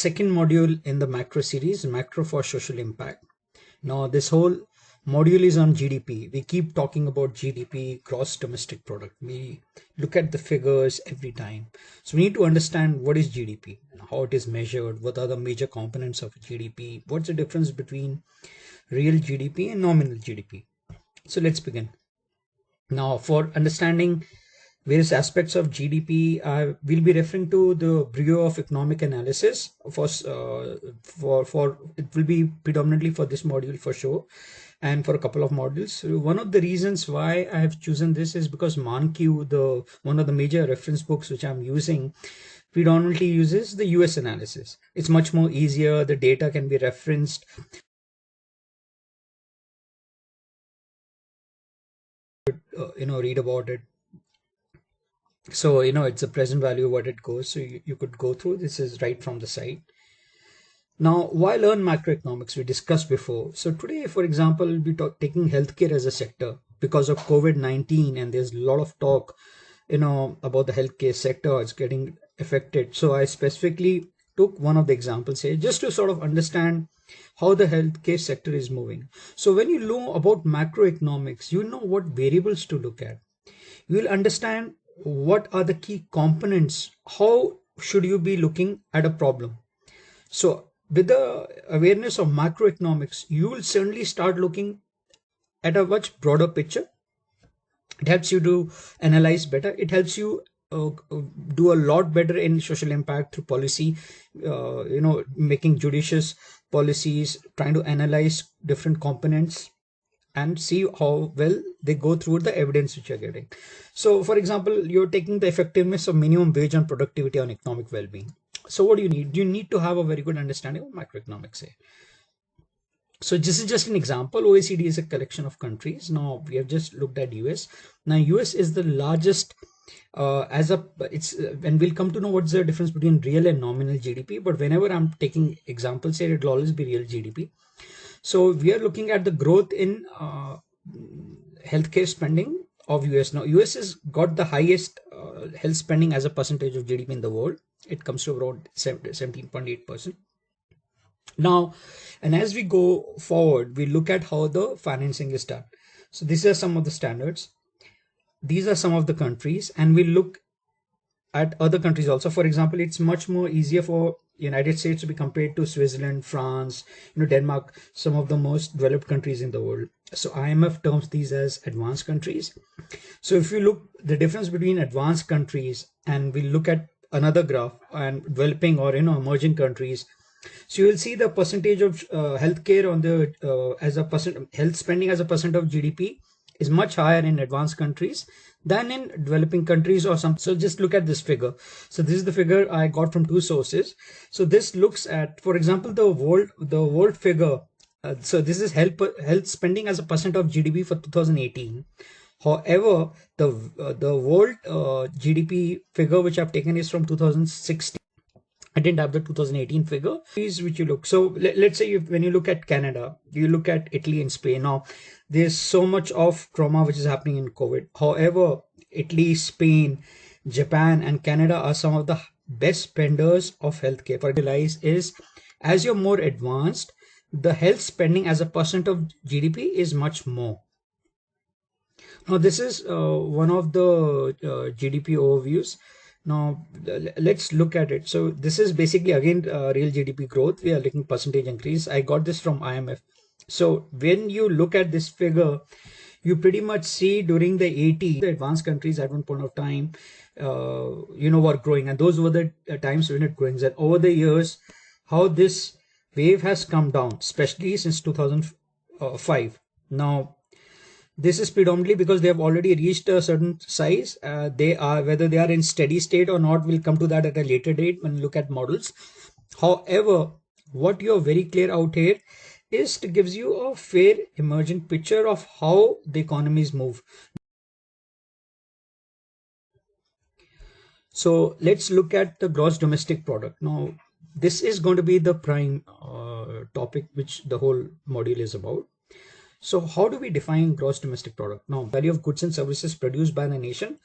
second module in the macro series, Macro for Social Impact. Now, this whole module is on GDP. We keep talking about GDP, gross domestic product. We look at the figures every time. So we need to understand what is GDP, how it is measured, what are the major components of GDP, what's the difference between real GDP and nominal GDP. So let's begin. Now, for understanding various aspects of GDP, I will be referring to the Bureau of Economic Analysis. For it will be predominantly for this module for sure, and for a couple of modules. So one of the reasons why I have chosen this is because MonQ, the one of the major reference books which I'm using, predominantly uses the US analysis. It's much more easier. The data can be referenced. Read about it. So, it's a present value what it goes. So you could go through. This is right from the site. Now, why learn macroeconomics? We discussed before. So today, for example, we'll be taking healthcare as a sector because of COVID-19, and there's a lot of talk, about the healthcare sector. It's getting affected. So I specifically took one of the examples here just to sort of understand how the healthcare sector is moving. So when you know about macroeconomics, you know what variables to look at. You will understand what are the key components. How should you be looking at a problem? So with the awareness of macroeconomics, you will certainly start looking at a much broader picture. It helps you to analyze better. It helps you do a lot better in social impact through policy, making judicious policies, trying to analyze different components and see how well they go through the evidence which you're getting. So, for example, you're taking the effectiveness of minimum wage on productivity on economic well-being. So what do you need? You need to have a very good understanding of macroeconomics here. So this is just an example. OECD is a collection of countries. Now we have just looked at US. Now US is the largest and we'll come to know what's the difference between real and nominal GDP. But whenever I'm taking examples here, it'll always be real GDP. So we are looking at the growth in healthcare spending of US. Now US has got the highest health spending as a percentage of GDP in the world. It comes to around 17.8%. Now, and as we go forward, we look at how the financing is done. So these are some of the standards. These are some of the countries, and we look at other countries also. For example, it's much more easier for United States to be compared to Switzerland, France, Denmark, some of the most developed countries in the world. So IMF terms these as advanced countries. So if you look the difference between advanced countries and we look at another graph and developing or emerging countries, so you will see the percentage of healthcare on the as a percent health spending as a percent of GDP is much higher in advanced countries than in developing countries or some. So just look at this figure. So this is the figure I got from two sources. So this looks at, for example, the world figure. So this is health spending as a percent of GDP for 2018. However, the world GDP figure which I've taken is from 2016. I didn't have the 2018 figure. Which you look. So let's say when you look at Canada, you look at Italy and Spain. Now, there's so much of trauma which is happening in COVID. However, Italy, Spain, Japan, and Canada are some of the best spenders of healthcare. For realize is as you're more advanced, the health spending as a percent of GDP is much more. Now, this is one of the GDP overviews. Now let's look at it. So this is basically again real GDP growth. We are looking percentage increase. I got this from IMF. So when you look at this figure, you pretty much see during the 80s, the advanced countries at one point of time, were growing, and those were the times when it growing. And over the years, how this wave has come down, especially since 2005. Now, this is predominantly because they have already reached a certain size. Whether they are in steady state or not, we'll come to that at a later date when we look at models. However, what you're very clear out here is to gives you a fair emerging picture of how the economies move. So let's look at the gross domestic product. Now, this is going to be the prime topic which the whole module is about. So how do we define gross domestic product? Now, value of goods and services produced by the nation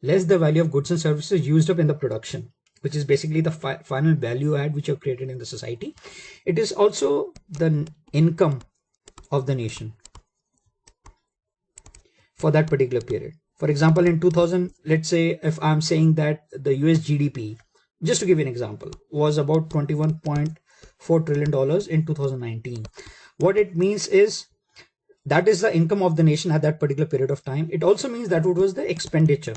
less the value of goods and services used up in the production. which is basically the final value add which you have created in the society. It is also the income of the nation for that particular period. For example, in 2000, let's say if I'm saying that the US GDP, just to give you an example, was about $21.4 trillion in 2019. What it means is that is the income of the nation at that particular period of time. It also means that it was the expenditure.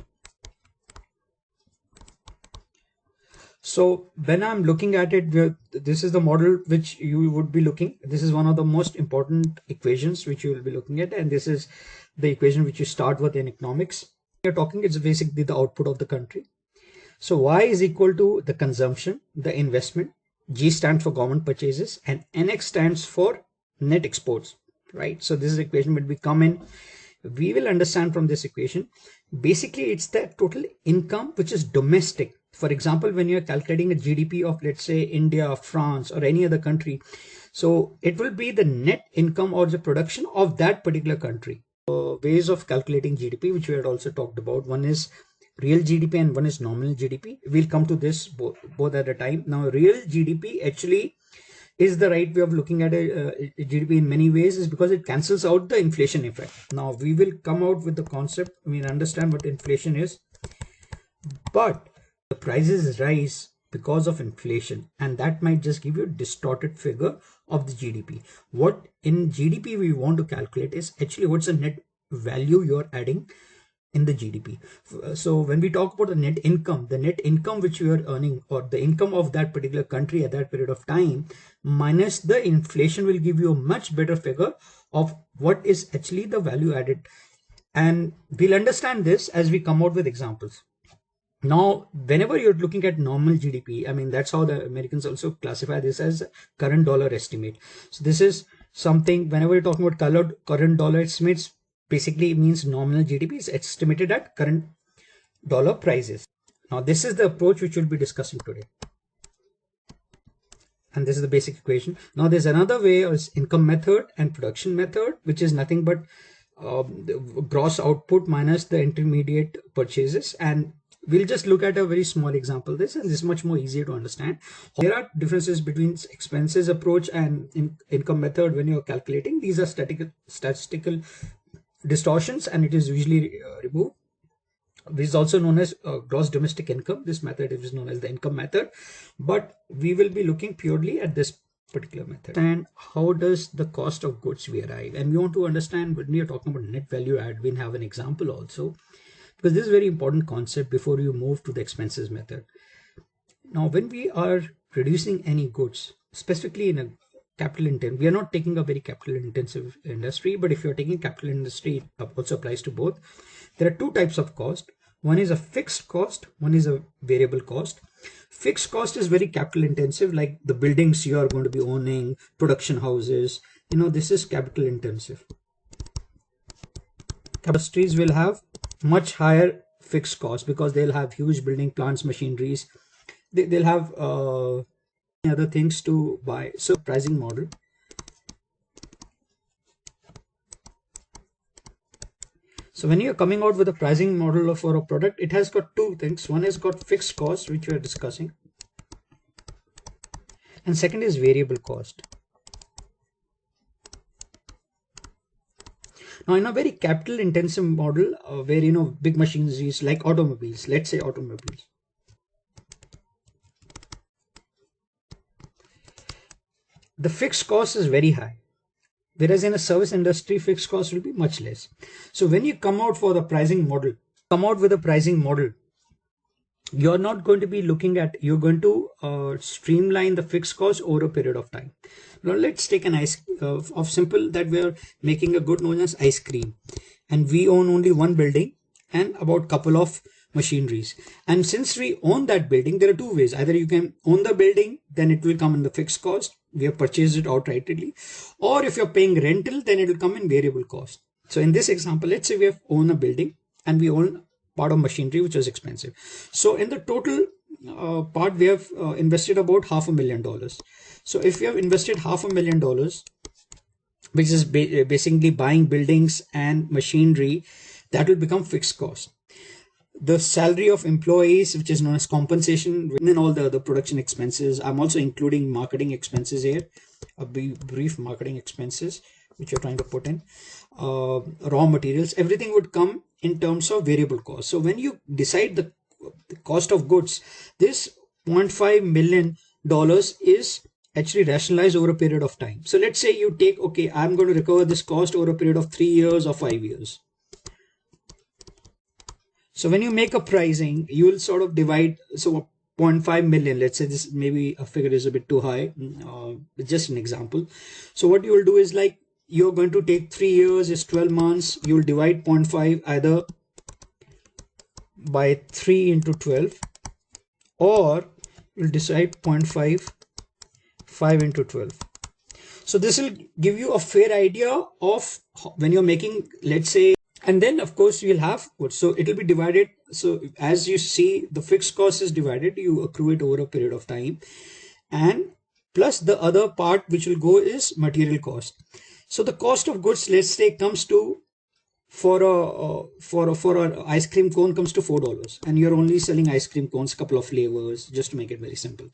So when I'm looking at it, this is the model which you would be looking. This is one of the most important equations which you will be looking at, and this is the equation which you start with in economics. You're talking, it's basically the output of the country. So Y is equal to the consumption, the investment. G stands for government purchases, and NX stands for net exports, right? So this is equation when we come in, we will understand from this equation. Basically, it's the total income which is domestic. For example, when you're calculating a GDP of, let's say, India, France, or any other country, so it will be the net income or the production of that particular country. Ways of calculating GDP, which we had also talked about. One is real GDP and one is nominal GDP. We'll come to this both at a time. Now, real GDP actually is the right way of looking at a GDP in many ways, is because it cancels out the inflation effect. Now, we will come out with the concept. We understand what inflation is, but the prices rise because of inflation, and that might just give you a distorted figure of the GDP. What in GDP we want to calculate is actually what's the net value you're adding in the GDP. So when we talk about the net income which you are earning, or the income of that particular country at that period of time, minus the inflation, will give you a much better figure of what is actually the value added. And we'll understand this as we come out with examples. Now, whenever you're looking at nominal GDP, I mean, that's how the Americans also classify this as current dollar estimate. So this is something, whenever you're talking about current dollar estimates, basically means nominal GDP is estimated at current dollar prices. Now, this is the approach which we'll be discussing today. And this is the basic equation. Now, there's another way, is income method and production method, which is nothing but gross output minus the intermediate purchases. And we'll just look at a very small example. This is much more easier to understand. There are differences between expenses approach and income method when you're calculating. These are statistical distortions, and it is usually removed. This is also known as gross domestic income. This method is known as the income method, but we will be looking purely at this particular method. And how does the cost of goods we arrive? And we want to understand, when we are talking about net value add, we have an example also, because this is a very important concept before you move to the expenses method. Now, when we are producing any goods, specifically in a capital intensive, we are not taking a very capital intensive industry, but if you're taking capital industry, it also applies to both. There are two types of cost. One is a fixed cost, one is a variable cost. Fixed cost is very capital intensive, like the buildings you are going to be owning, production houses, this is capital intensive. Industries will have much higher fixed cost because they'll have huge building plants, machineries. They'll have other things to buy. So pricing model. So when you're coming out with a pricing model for a product, it has got two things. One has got fixed cost, which we are discussing, and second is variable cost. Now, in a very capital intensive model, where big machineries like automobiles, let's say automobiles, the fixed cost is very high, whereas in a service industry, fixed cost will be much less. So when you come out with a pricing model, you're not going to be looking at, you're going to streamline the fixed cost over a period of time. Now, let's take an ice of simple, that we're making a good known as ice cream, and we own only one building and about couple of machineries. And since we own that building, there are two ways. Either you can own the building, then it will come in the fixed cost, we have purchased it outrightly, or if you're paying rental, then it will come in variable cost. So in this example, let's say we have owned a building and we own part of machinery which is expensive. So in the total part, we have invested about $500,000. So if you have invested $500,000, which is basically buying buildings and machinery, that will become fixed cost. the salary of employees, which is known as compensation, and then all the other production expenses. I'm also including marketing expenses here, a brief marketing expenses which you're trying to put in. Raw materials, everything would come in terms of variable cost. So when you decide the cost of goods, this $0.5 million is actually rationalized over a period of time. So let's say you take, okay, I'm going to recover this cost over a period of 3 years or 5 years. So when you make a pricing, you will sort of divide. So 0.5 million, let's say this maybe a figure is a bit too high, just an example. So what you will do is like you're going to take 3 years is 12 months. You will divide 0.5 either by 3 into 12, or you'll decide 0.5 5 into 12. So this will give you a fair idea of when you're making, let's say, and then of course you'll have, so it will be divided. So as you see, the fixed cost is divided, you accrue it over a period of time, and plus the other part which will go is material cost. So the cost of goods, let's say, comes to, for a ice cream cone comes to $4, and you're only selling ice cream cones, a couple of flavors, just to make it very simple.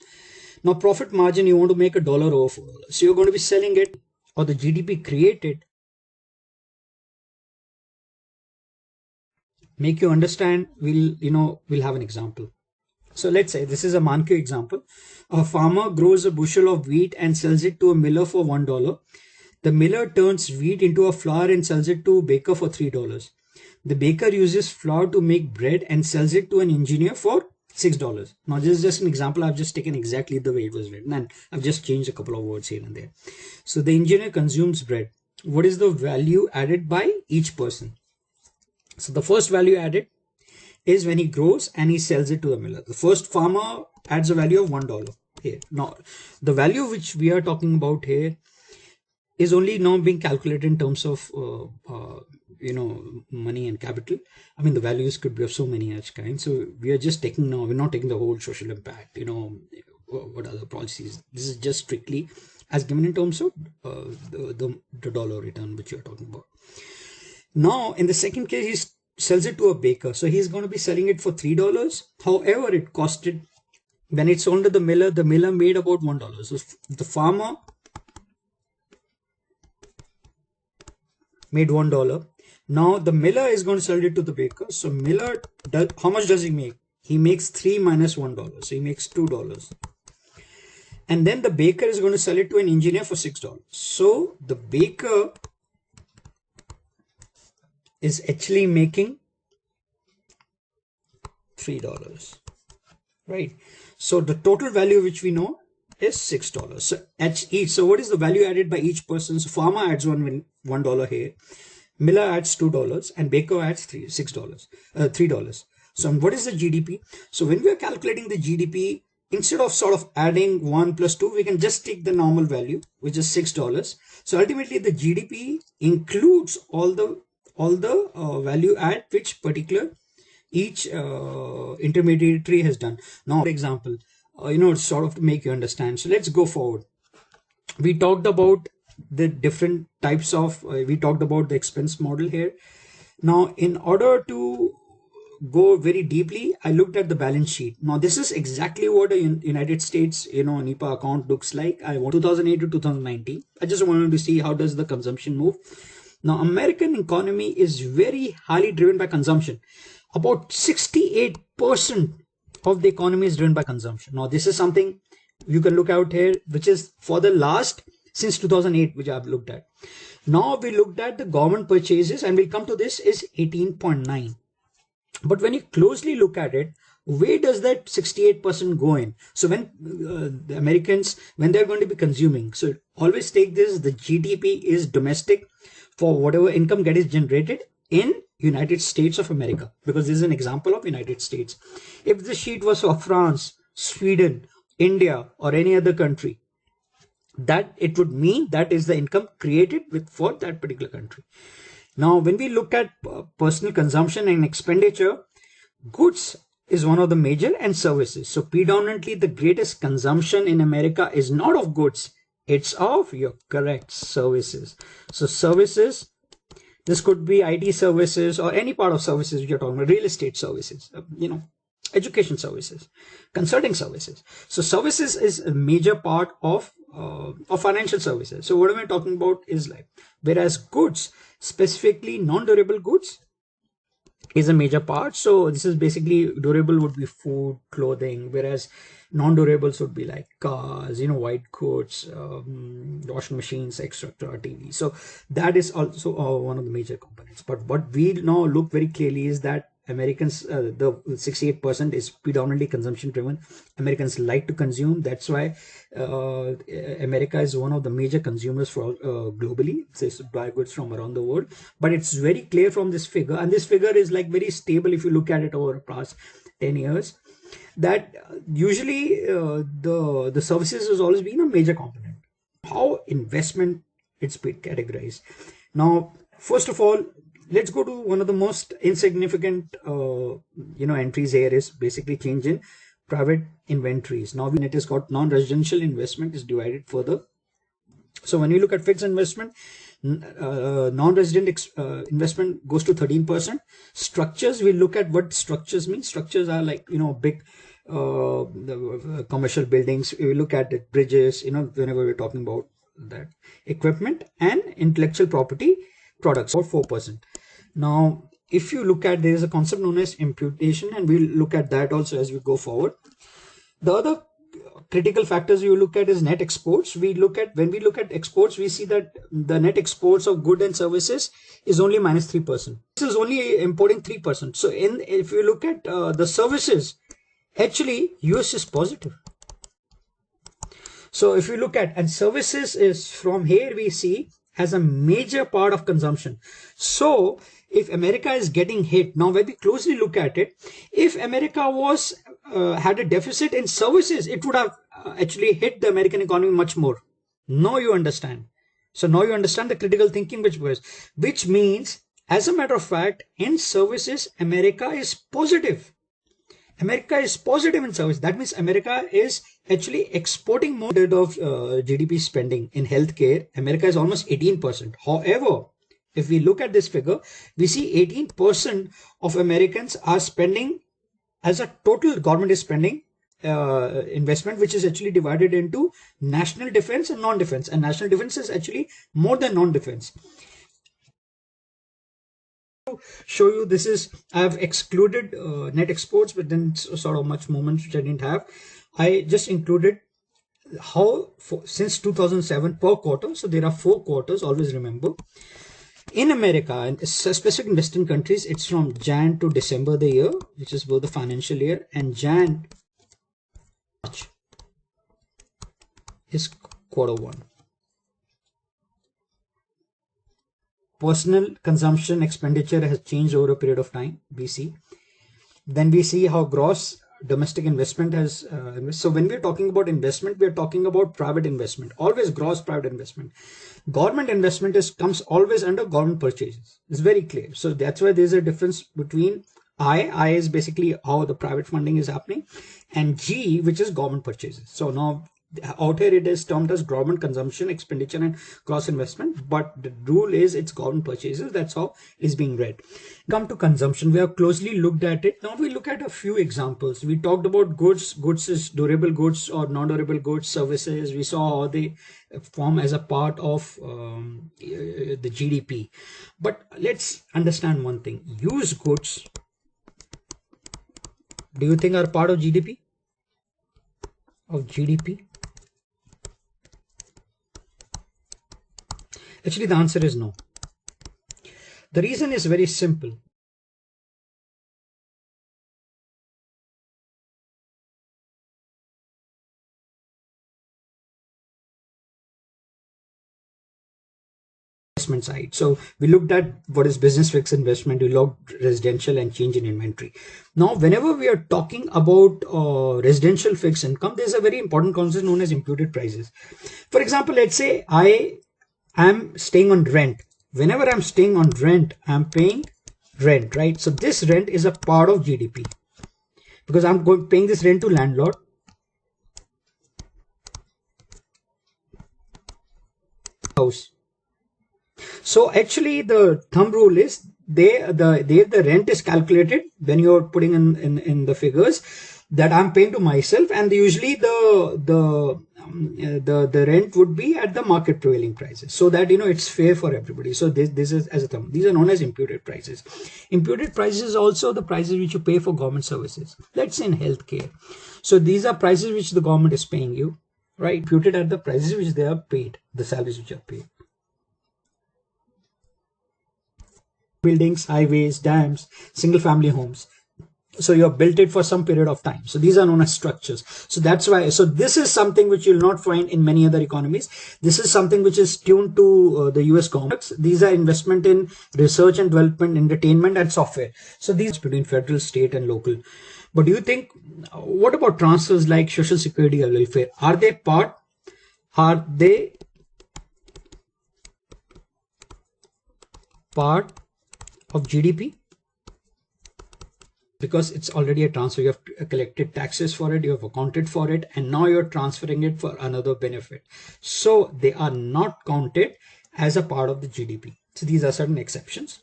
Now profit margin, you want to make $1 over $4, so you're going to be selling it, or the GDP created. Make you understand, we'll have an example. So let's say this is a Manque example. A farmer grows a bushel of wheat and sells it to a miller for $1. The miller turns wheat into a flour and sells it to a baker for $3. The baker uses flour to make bread and sells it to an engineer for $6. Now this is just an example. I've just taken exactly the way it was written, and I've just changed a couple of words here and there. So the engineer consumes bread. What is the value added by each person? So the first value added is when he grows and he sells it to the miller. The first farmer adds a value of $1 here. Now, the value which we are talking about here is only now being calculated in terms of money and capital. I mean, the values could be of so many such kinds. So we are just taking now. We're not taking the whole social impact. What other policies. This is just strictly as given in terms of the dollar return which you're talking about. Now, in the second case, he sells it to a baker. So he's going to be selling it for $3. However, it costed, when it's sold to the miller made about $1. So the farmer made $1. Now the miller is going to sell it to the baker. So miller, how much does he make? He makes 3 minus $1. So he makes $2. And then the baker is going to sell it to an engineer for $6. So the baker is actually making $3, right? So the total value which we know is $6. So at each, so what is the value added by each person? So farmer adds $1 here, miller adds $2, and baker adds $3. So what is the GDP? So when we are calculating the GDP, instead of sort of adding 1 plus 2, we can just take the normal value, which is $6. So ultimately the GDP includes all the value add which particular each intermediary has done. Now, for example, sort of to make you understand. So let's go forward. We talked about the different types of, we talked about the expense model here. Now, in order to go very deeply, I looked at the balance sheet. Now, this is exactly what a United States, NIPA account looks like. I want 2008 to 2019. I just wanted to see how does the consumption move. Now, American economy is very highly driven by consumption. About 68% of the economy is driven by consumption. Now, this is something you can look out here, which is for the last, since 2008, which I've looked at. Now, we looked at the government purchases, and we'll come to this, is 18.9. But when you closely look at it, where does that 68% go in? So when the Americans, when they're going to be consuming, so always take this, the GDP is domestic for whatever income that is generated in United States of America, because this is an example of United States. If the sheet was for France, Sweden, India, or any other country, that it would mean that is the income created for that particular country. Now, when we look at personal consumption and expenditure, goods is one of the major, and services. So predominantly the greatest consumption in America is not of goods, it's of, you're correct, services. So services This could be IT services or any part of services you're talking about, real estate services, education services, consulting services. So services is a major part of financial services. So what am I talking about is like, whereas goods, specifically non-durable goods, is a major part. So this is basically durable would be food, clothing, whereas non-durables would be like cars, white goods, washing machines, etc., TV. So that is also one of the major components. But what we now look very clearly is that Americans, the 68% is predominantly consumption driven. Americans like to consume. That's why America is one of the major consumers for globally. They buy goods from around the world. But it's very clear from this figure, and this figure is like very stable if you look at it over the past 10 years, that usually the services has always been a major component. How investment it's been categorized. Now, first of all, let's go to one of the most insignificant entries here is basically change in private inventories. Now it has got non-residential investment is divided further. So when you look at fixed investment, non-resident investment goes to 13%. Structures, we look at what structures mean. Structures are like big commercial buildings. We look at it, bridges, whenever we're talking about that. Equipment and intellectual property products, about 4%. Now if you look at, there is a concept known as imputation, and we'll look at that also as we go forward. The other critical factors you look at is net exports. When we look at exports, we see that the net exports of goods and services is only minus 3%. This is only importing 3%. So if you look at the services, actually US is positive. So if you look at, and services is from here we see as a major part of consumption. So if America is getting hit, now when we closely look at it, if America was had a deficit in services, it would have actually hit the American economy much more. Now you understand. So now you understand the critical thinking which means, as a matter of fact, in services, America is positive. America is positive in service. That means America is actually exporting more of GDP spending in healthcare. America is almost 18%. However, if we look at this figure, we see 18% of Americans are spending, as a total government is spending investment, which is actually divided into national defense and non-defense. And national defense is actually more than non-defense. Show you, this is, I have excluded net exports, but then sort of much moments which I didn't have. I just included how since 2007 per quarter. So there are 4 quarters, always remember. In America, and specific in Western countries, it's from Jan to December the year, which is both the financial year, and Jan March is quarter 1. Personal consumption expenditure has changed over a period of time, we see. Then we see how gross domestic investment has so when we're talking about investment, we're talking about private investment, always gross private investment. Government investment comes always under government purchases. It's very clear. So that's why there's a difference between I is basically how the private funding is happening, and G, which is government purchases. So now out here it is termed as government consumption expenditure and gross investment, but the rule is it's government purchases. That's how it's being read. Come to consumption, we have closely looked at it. Now we look at a few examples. We talked about goods is durable goods or non-durable goods. Services, we saw how they form as a part of the GDP. But let's understand one thing. Used goods, do you think are part of GDP? Actually, the answer is no. The reason is very simple. Investment side. So we looked at what is business fixed investment, we looked residential and change in inventory. Now, whenever we are talking about residential fixed income, there's a very important concept known as imputed prices. For example, let's say I'm staying on rent. Whenever I'm staying on rent, I'm paying rent, right? So this rent is a part of GDP because I'm paying this rent to landlord. House. So actually the thumb rule is the rent is calculated when you're putting in the figures that I'm paying to myself, and usually the rent would be at the market prevailing prices, so that it's fair for everybody. So this is as a thumb. These are known as imputed prices. Imputed prices also the prices which you pay for government services. Let's say in healthcare. So these are prices which the government is paying you, right? Imputed at the prices which they are paid, the salaries which are paid. Buildings, highways, dams, single family homes. So you have built it for some period of time. So these are known as structures. So that's why. So this is something which you'll not find in many other economies. This is something which is tuned to the US government. These are investment in research and development, entertainment, and software. So these between federal, state, and local. But do you think, what about transfers like social security or welfare? Are they part? Are they part of GDP? Because it's already a transfer. You have collected taxes for it, you have accounted for it, and now you're transferring it for another benefit. So they are not counted as a part of the GDP. So these are certain exceptions.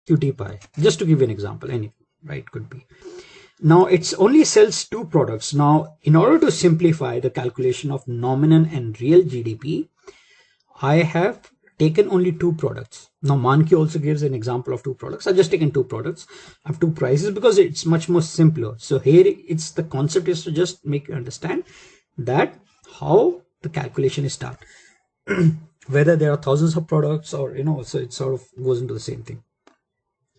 QT pie, just to give you an example, anything, right? Could be. Now it's only sells two products. Now, in order to simplify the calculation of nominal and real GDP, I have taken only two products. Now Mankey also gives an example of two products. I've just taken two products. I have two prices because it's much more simpler. So here it's the concept is to just make you understand that how the calculation is done. Whether there are thousands of products or so it sort of goes into the same thing.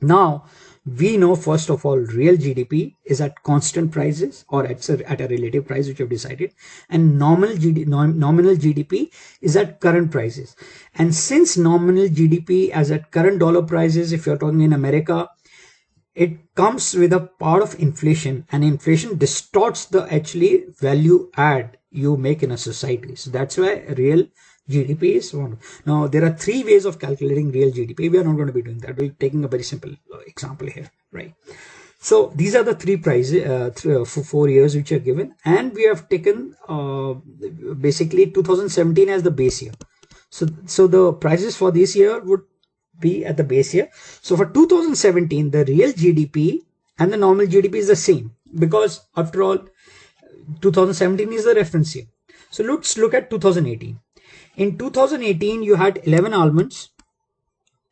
Now, we know first of all real GDP is at constant prices or at a relative price which you've decided, and nominal GDP is at current prices. And since nominal GDP as at current dollar prices, if you're talking in America, it comes with a part of inflation, and inflation distorts the actually value add you make in a society. So that's why real GDP is one. Now, there are three ways of calculating real GDP. We are not going to be doing that. We're taking a very simple example here, right? So these are the three prices for 4 years which are given, and we have taken basically 2017 as the base year. So the prices for this year would be at the base year. So for 2017, the real GDP and the nominal GDP is the same, because after all, 2017 is the reference year. So let's look at 2018. In 2018, you had 11 almonds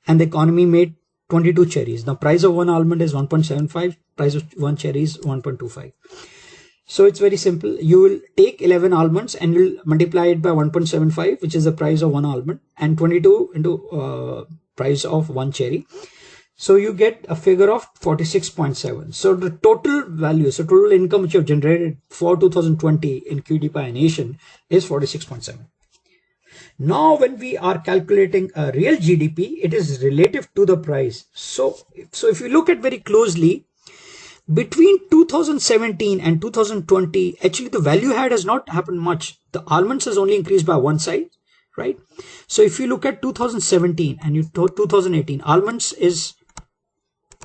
and the economy made 22 cherries. Now, price of one almond is 1.75, price of one cherry is 1.25. So it's very simple. You will take 11 almonds and you'll multiply it by 1.75, which is the price of one almond, and 22 into price of one cherry. So you get a figure of 46.7. So the total value, so total income which you have generated for 2020 in QDPI nation is 46.7. Now, when we are calculating a real GDP, it is relative to the price. So if you look at very closely, between 2017 and 2020, actually the value add has not happened much. The almonds has only increased by one side, right? So if you look at 2017 and 2018, almonds is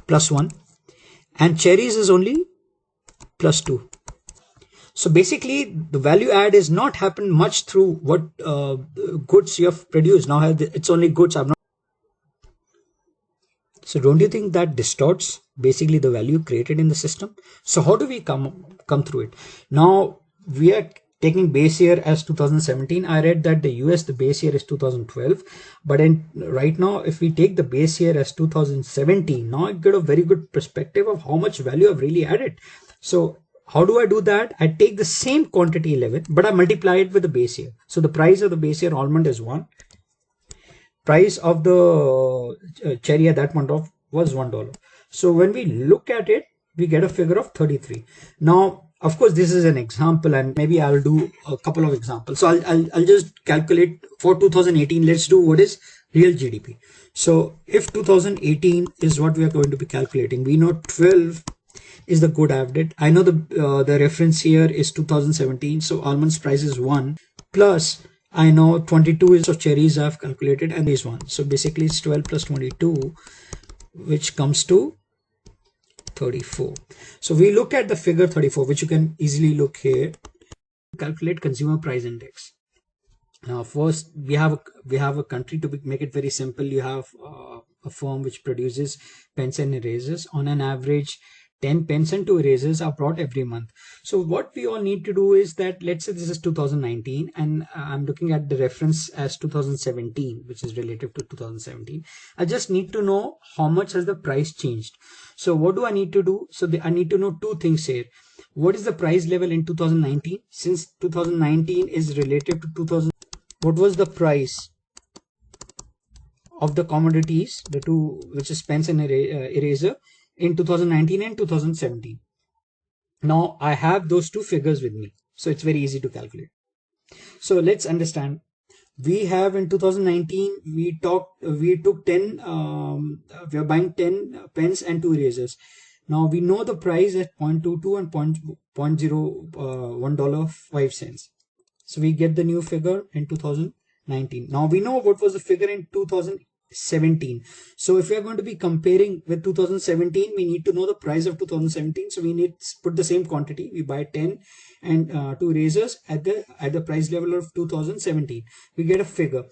+1 and cherries is only +2. So basically, the value add is not happened much through what goods you have produced. Now it's only goods. So don't you think that distorts basically the value created in the system? So how do we come through it? Now we are taking base year as 2017. I read that the US the base year is 2012, but right now if we take the base year as 2017, now I get a very good perspective of how much value I've really added. So how do I do that? I take the same quantity 11, but I multiply it with the base year. So the price of the base year almond is 1. Price of the cherry at that point was $1. So when we look at it, we get a figure of 33. Now, of course, this is an example, and maybe I'll do a couple of examples. So I'll just calculate for 2018. Let's do what is real GDP. So if 2018 is what we are going to be calculating, we know 12 is the good average. I know the reference here is 2017. So almonds price is 1 plus I know 22 is of cherries I've calculated, and this one. So basically it's 12 plus 22, which comes to 34. So we look at the figure 34, which you can easily look here. Calculate consumer price index. Now, first we have a country. To make it very simple, you have a firm which produces pens and erasers. On an average, 10 pens and 2 erasers are brought every month. So what we all need to do is that, let's say this is 2019 and I'm looking at the reference as 2017, which is relative to 2017. I just need to know how much has the price changed. So what do I need to do? So I need to know two things here. What is the price level in 2019? Since 2019 is relative to 2000, what was the price of the commodities, the two, which is pens and eraser, in 2019 and 2017? Now I have those two figures with me, so it's very easy to calculate. So let's understand. We have in 2019 we took 10 we are buying 10 pens and 2 erasers. Now we know the price at 0.22 and $1.05. So we get the new figure in 2019. Now we know what was the figure in 2017. So if we are going to be comparing with 2017, we need to know the price of 2017. So we need to put the same quantity. We buy 10 and 2 erasers at the price level of 2017. We get a figure.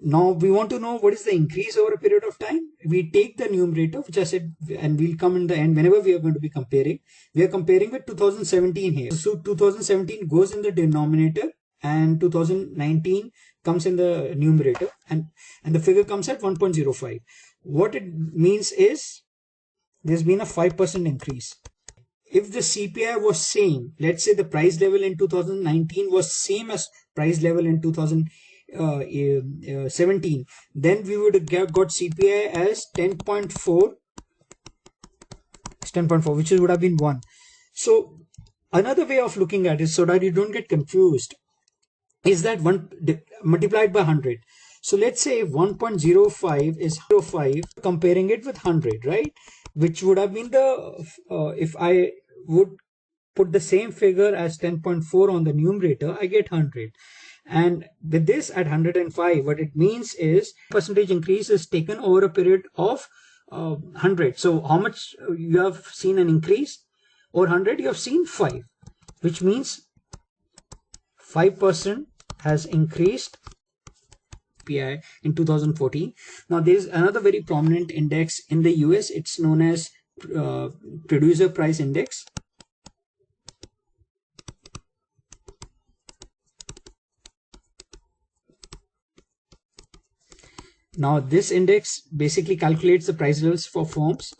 Now we want to know what is the increase over a period of time. We take the numerator, which I said, and we'll come in the end whenever we are going to be comparing. We are comparing with 2017 here. So 2017 goes in the denominator and 2019 comes in the numerator, and the figure comes at 1.05. What it means is there's been a 5% increase. If the CPI was same, let's say the price level in 2019 was same as price level in 2017, then we would have got CPI as 10.4, which would have been 1. So another way of looking at it, so that you don't get confused, is that 1 multiplied by 100. So let's say 1.05 is 05, comparing it with 100, right? Which would have been the, if I would put the same figure as 10.4 on the numerator, I get 100. And with this at 105, what it means is percentage increase is taken over a period of 100. So how much you have seen an increase over 100? You have seen 5, which means 5% has increased PI in 2014. Now there is another very prominent index in the US. It's known as producer price index. Now this index basically calculates the price levels for firms.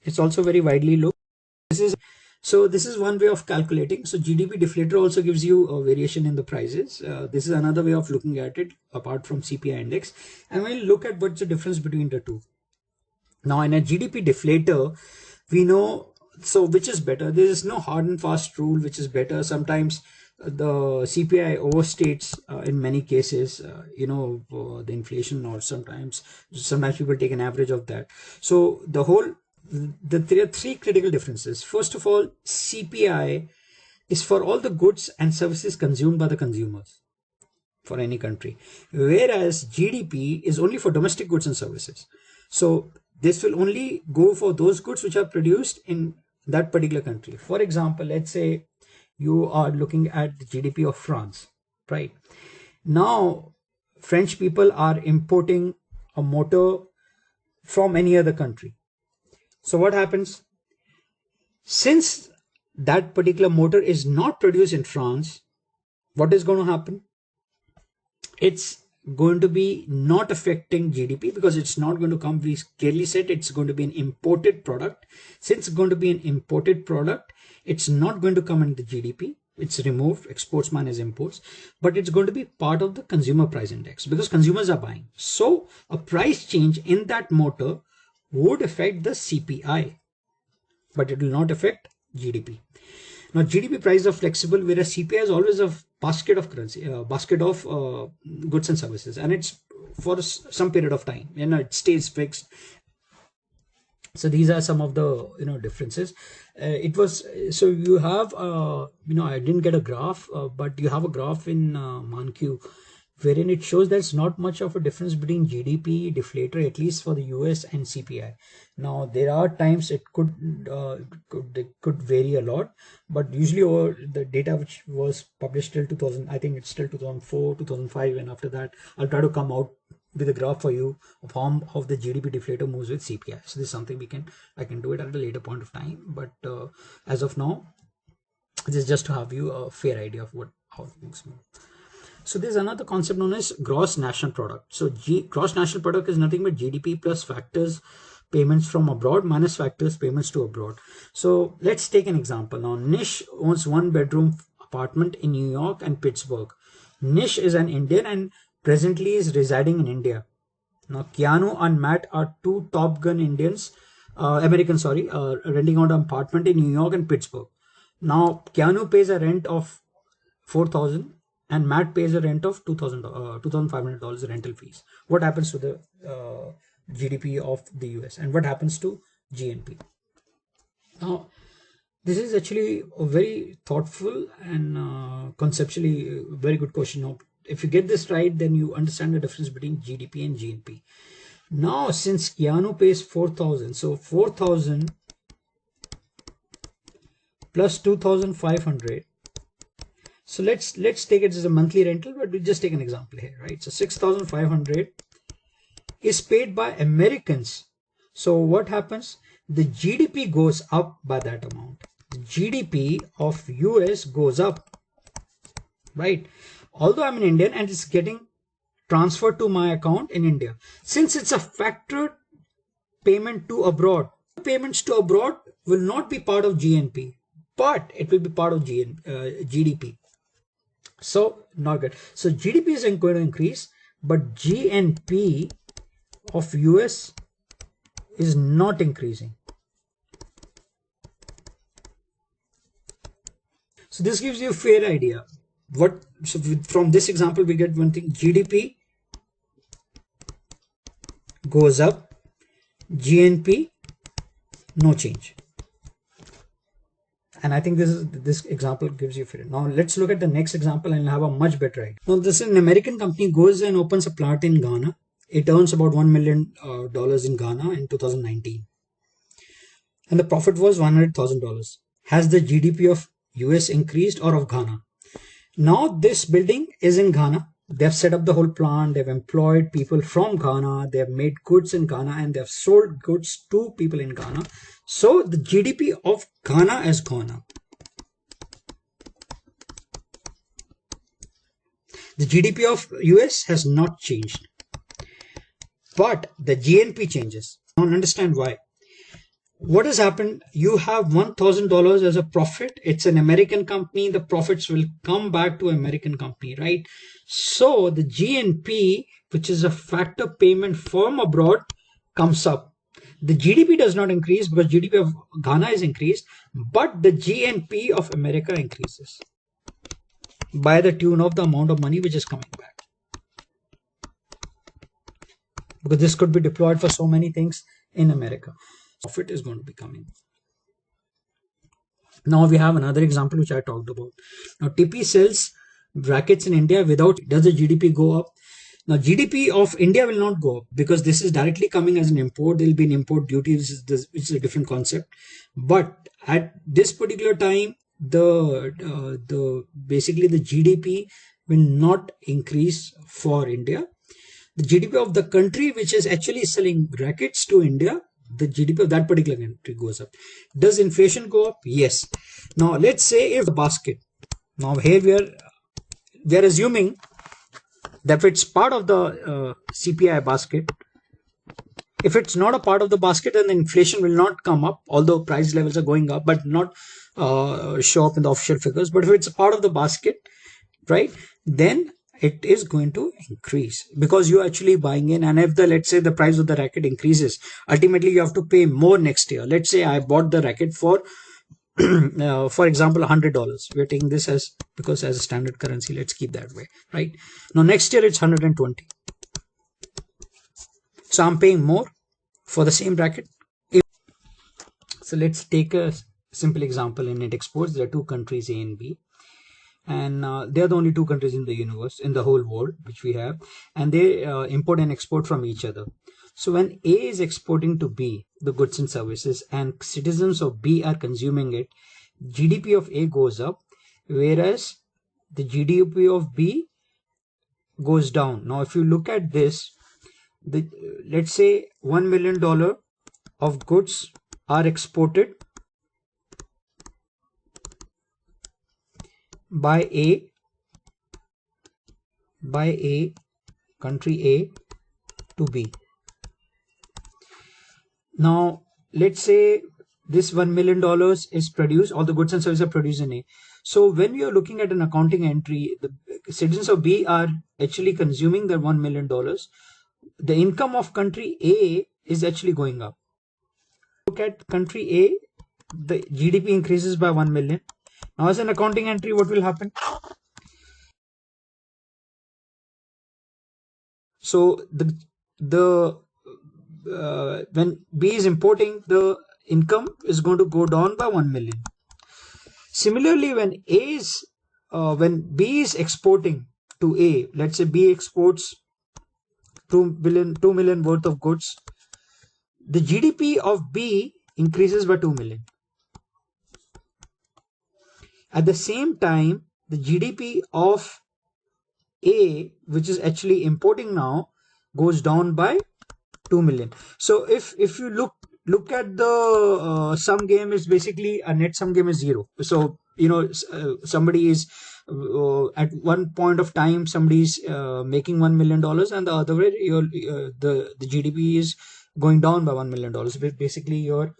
It's also very widely looked. This is one way of calculating. So GDP deflator also gives you a variation in the prices. This is another way of looking at it apart from CPI index. And we'll look at what's the difference between the two. Now in a GDP deflator, we know, so which is better? There is no hard and fast rule which is better. Sometimes the CPI overstates in many cases, the inflation, or sometimes people take an average of that. So there are three critical differences. First of all, CPI is for all the goods and services consumed by the consumers for any country, whereas GDP is only for domestic goods and services. So this will only go for those goods which are produced in that particular country. For example, let's say you are looking at the GDP of France, right? Now, French people are importing a motor from any other country. So what happens? Since that particular motor is not produced in France, what is going to happen? It's going to be not affecting GDP because it's not going to come. We clearly said it's going to be an imported product. Since it's going to be an imported product, it's not going to come into GDP. It's removed, exports minus imports, but it's going to be part of the consumer price index because consumers are buying. So a price change in that motor would affect the CPI, but it will not affect GDP. Now GDP prices are flexible, whereas CPI is always a basket of currency, basket of goods and services, and it's for some period of time. It stays fixed. So these are some of the differences. It was so you have I didn't get a graph, but you have a graph in Manq wherein it shows there's not much of a difference between GDP deflator, at least for the US, and CPI. Now there are times it could vary a lot, but usually over the data which was published till 2000, I think it's still 2004, 2005, and after that I'll try to come out with a graph for you of how the GDP deflator moves with CPI. So this is something I can do it at a later point of time, but as of now, this is just to have you a fair idea of how things move. So there's another concept known as gross national product. So gross national product is nothing but GDP plus factors payments from abroad minus factors payments to abroad. So let's take an example. Now Nish owns one bedroom apartment in New York and Pittsburgh. Nish is an Indian and presently is residing in India. Now Keanu and Matt are two Top Gun Americans, renting out an apartment in New York and Pittsburgh. Now Keanu pays a rent of 4,000 and Matt pays a rent of $2,500 rental fees. What happens to the GDP of the US, and what happens to GNP? Now, this is actually a very thoughtful and conceptually very good question. Now, if you get this right, then you understand the difference between GDP and GNP. Now, since Keanu pays 4,000, so 4,000 plus 2,500. So let's take it as a monthly rental, but we just take an example here, right? So 6,500 is paid by Americans. So what happens? The GDP goes up by that amount. The GDP of US goes up, right? Although I'm an Indian and it's getting transferred to my account in India. Since it's a factored payment to abroad, payments to abroad will not be part of GNP, but it will be part of GDP. So not good. So GDP is going to increase, but GNP of US is not increasing. So this gives you a fair idea. So from this example we get one thing: GDP goes up, GNP no change. And I think this example gives you fair. Now let's look at the next example and have a much better idea. Now this is an American company goes and opens a plant in Ghana. It earns about $1 million in Ghana in 2019. And the profit was $100,000. Has the GDP of US increased or of Ghana? Now this building is in Ghana. They've set up the whole plant. They've employed people from Ghana. They have made goods in Ghana and they've sold goods to people in Ghana. So the GDP of Ghana has gone up. The GDP of US has not changed. But the GNP changes. I don't understand why. What has happened? You have $1,000 as a profit. It's an American company. The profits will come back to American company, right? So the GNP, which is a factor payment from abroad, comes up. The GDP does not increase because GDP of Ghana is increased, but the GNP of America increases by the tune of the amount of money which is coming back. Because this could be deployed for so many things in America. Profit is going to be coming. Now we have another example which I talked about. Now TP sells brackets in India without, does the GDP go up? Now GDP of India will not go up because this is directly coming as an import. There will be an import duty, which is a different concept. But at this particular time, basically the GDP will not increase for India. The GDP of the country which is actually selling brackets to India, the GDP of that particular country goes up. Does inflation go up? Yes. Now let's say if the basket, now here we are assuming that if it's part of the CPI basket, if it's not a part of the basket, then the inflation will not come up, although price levels are going up, but not show up in the official figures. But if it's a part of the basket, right, then it is going to increase because you're actually buying in. And if let's say the price of the racket increases, ultimately you have to pay more next year. Let's say I bought the racket for example, $100. We're taking this as a standard currency. Let's keep that way, right? Now next year it's 120. So I'm paying more for the same bracket. So let's take a simple example, in net exports, there are two countries, A and B, and they are the only two countries in the universe, in the whole world, which we have, and they import and export from each other. So when A is exporting to B the goods and services, and citizens of B are consuming it, GDP of A goes up, whereas the GDP of B goes down. Now, if you look at this, let's say $1 million of goods are exported by A, country A to B. Now, let's say this $1 million is produced, all the goods and services are produced in A. So when we are looking at an accounting entry, the citizens of B are actually consuming their $1 million. The income of country A is actually going up. Look at country A, the GDP increases by 1 million. Now, as an accounting entry, what will happen? So when B is importing, the income is going to go down by 1 million. Similarly, when B is exporting to A, let's say B exports 2 million worth of goods, the GDP of B increases by 2 million. At the same time, the GDP of A, which is actually importing now, goes down by 2 million. So if you look at the sum game, is basically a net sum game is zero. So somebody is at one point of time, somebody's making $1 million, and the other way the GDP is going down by $1 million. Basically you're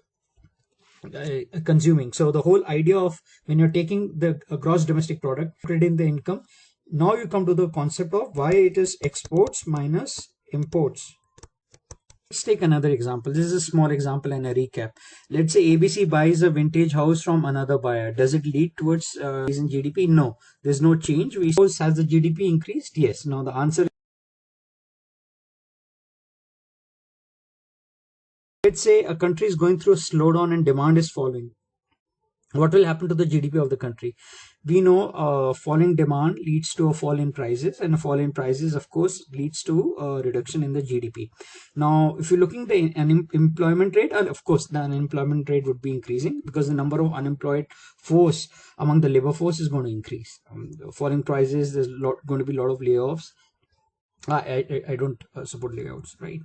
consuming. So the whole idea of when you're taking the gross domestic product, creating the income, now you come to the concept of why it is exports minus imports. Let's take another example. This is a small example and a recap. Let's say ABC buys a vintage house from another buyer. Does it lead towards increase in GDP? No, there's no change. Has the GDP increased? Yes. Now the answer. Let's say a country is going through a slowdown and demand is falling. What will happen to the GDP of the country? We know falling demand leads to a fall in prices, and a fall in prices, of course, leads to a reduction in the GDP. Now, if you're looking at the unemployment rate, of course, the unemployment rate would be increasing because the number of unemployed force among the labor force is going to increase. Falling prices, there's going to be a lot of layoffs. I don't support layoffs, right?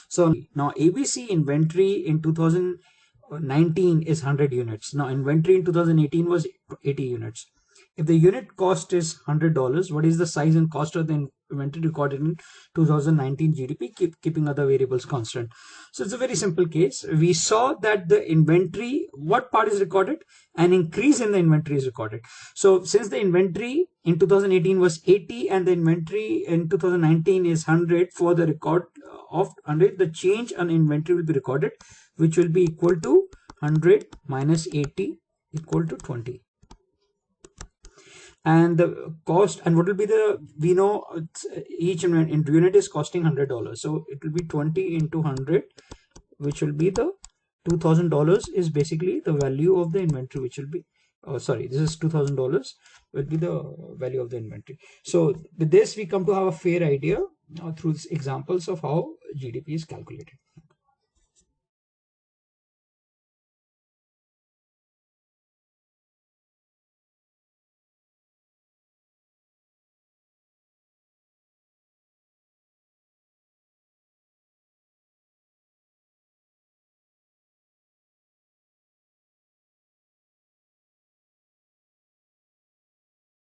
So now ABC inventory in 2019 is 100 units. Now inventory in 2018 was 80 units. If the unit cost is $100, what is the size and cost of the inventory recorded in 2019 GDP, keeping other variables constant? So it's a very simple case. We saw that the inventory, what part is recorded? An increase in the inventory is recorded. So since the inventory in 2018 was 80 and the inventory in 2019 is 100, for the record of 100, the change on inventory will be recorded, which will be equal to 100 minus 80 equal to 20. And the cost, and what will be we know each unit is costing $100, so it will be 20 into 100, which will be the $2,000 is basically the value of the inventory, which will be sorry, this is $2,000 will be the value of the inventory. So with this we come to have a fair idea through examples of how GDP is calculated.